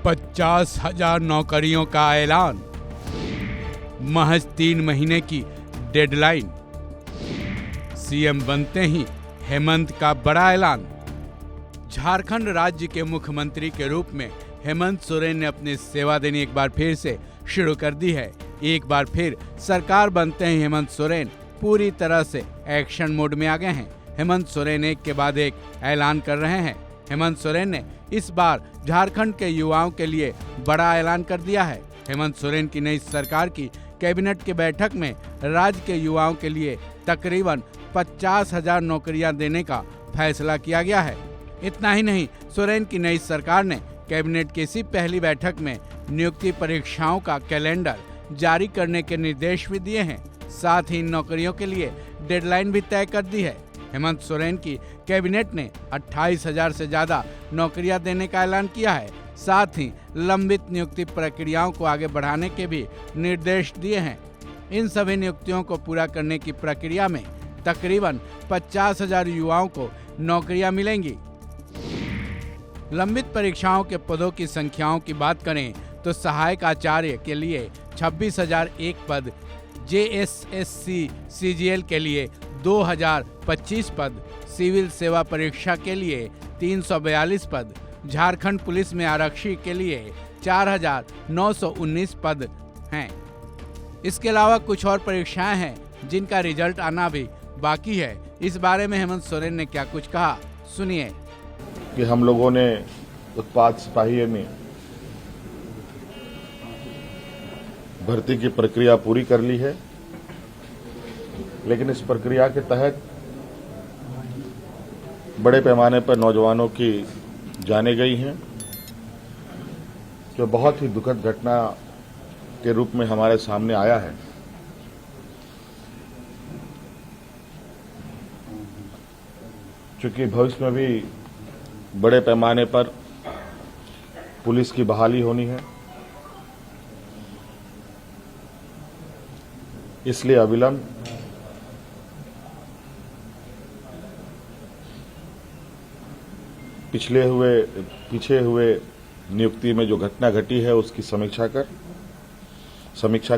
50,000 नौकरियों का ऐलान, महज 3 महीने की डेडलाइन। सीएम बनते ही हेमंत का बड़ा ऐलान। झारखंड राज्य के मुख्यमंत्री के रूप में हेमंत सोरेन ने अपनी सेवा देनी एक बार फिर से शुरू कर दी है। एक बार फिर सरकार बनते ही हेमंत सोरेन पूरी तरह से एक्शन मोड में आ गए हैं। हेमंत सोरेन एक के बाद एक ऐलान कर रहे हैं। हेमंत सोरेन ने इस बार झारखंड के युवाओं के लिए बड़ा ऐलान कर दिया है। हेमंत सोरेन की नई सरकार की कैबिनेट की बैठक में राज्य के युवाओं के लिए तकरीबन 50,000 नौकरियां देने का फैसला किया गया है। इतना ही नहीं, सोरेन की नई सरकार ने कैबिनेट की इसी पहली बैठक में नियुक्ति परीक्षाओं का कैलेंडर जारी करने के निर्देश भी दिए हैं। साथ ही इन नौकरियों के लिए डेडलाइन भी तय कर दी है। हेमंत सोरेन की कैबिनेट ने 28,000 से ज्यादा नौकरियां देने का ऐलान किया है। साथ ही लंबित नियुक्ति प्रक्रियाओं को आगे बढ़ाने के भी निर्देश दिए हैं। इन सभी नियुक्तियों को पूरा करने की प्रक्रिया में तकरीबन 50,000 युवाओं को नौकरियां मिलेंगी। लंबित परीक्षाओं के पदों की संख्याओं की बात करें तो सहायक आचार्य के लिए 26,001 पद, JSSC CGL के लिए 2,025 पद, सिविल सेवा परीक्षा के लिए 342 पद, झारखंड पुलिस में आरक्षी के लिए 4,919 पद हैं। इसके अलावा कुछ और परीक्षाएं हैं जिनका रिजल्ट आना भी बाकी है। इस बारे में हेमंत सोरेन ने क्या कुछ कहा, सुनिए। कि हम लोगों ने उत्पाद सिपाही में भर्ती की प्रक्रिया पूरी कर ली है, लेकिन इस प्रक्रिया के तहत बड़े पैमाने पर नौजवानों की जाने गई हैं, जो बहुत ही दुखद घटना के रूप में हमारे सामने आया है। चूंकि भविष्य में भी बड़े पैमाने पर पुलिस की बहाली होनी है, इसलिए अविलंब पीछे हुए नियुक्ति में जो घटना घटी है उसकी समीक्षा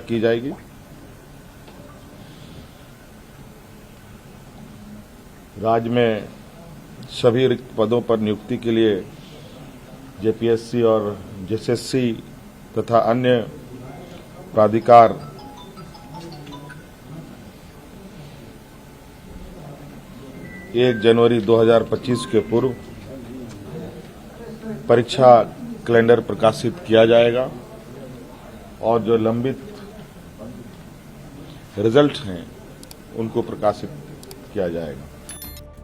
की जाएगी। राज्य में सभी रिक्त पदों पर नियुक्ति के लिए JPSC और JSSC तथा अन्य प्राधिकार एक जनवरी 2025 के पूर्व परीक्षा कैलेंडर प्रकाशित किया जाएगा और जो लंबित रिजल्ट हैं उनको प्रकाशित किया जाएगा।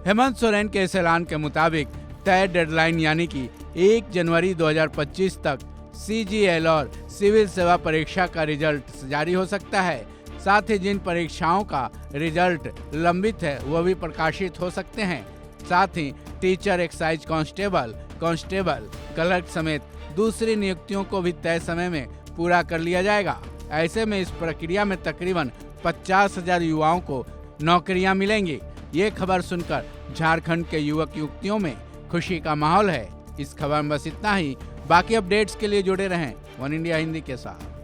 हेमंत सोरेन के इस ऐलान के मुताबिक तय डेडलाइन यानी कि 1 जनवरी 2025 तक CGL और सिविल सेवा परीक्षा का रिजल्ट जारी हो सकता है। साथ ही जिन परीक्षाओं का रिजल्ट लंबित है वह भी प्रकाशित हो सकते हैं। साथ ही टीचर, एक्साइज कांस्टेबल, क्लर्क समेत दूसरी नियुक्तियों को भी तय समय में पूरा कर लिया जाएगा। ऐसे में इस प्रक्रिया में तकरीबन 50,000 युवाओं को नौकरियां मिलेंगी। ये खबर सुनकर झारखंड के युवक युवतियों में खुशी का माहौल है। इस खबर में बस इतना ही। बाकी अपडेट्स के लिए जुड़े रहें वन इंडिया हिंदी के साथ।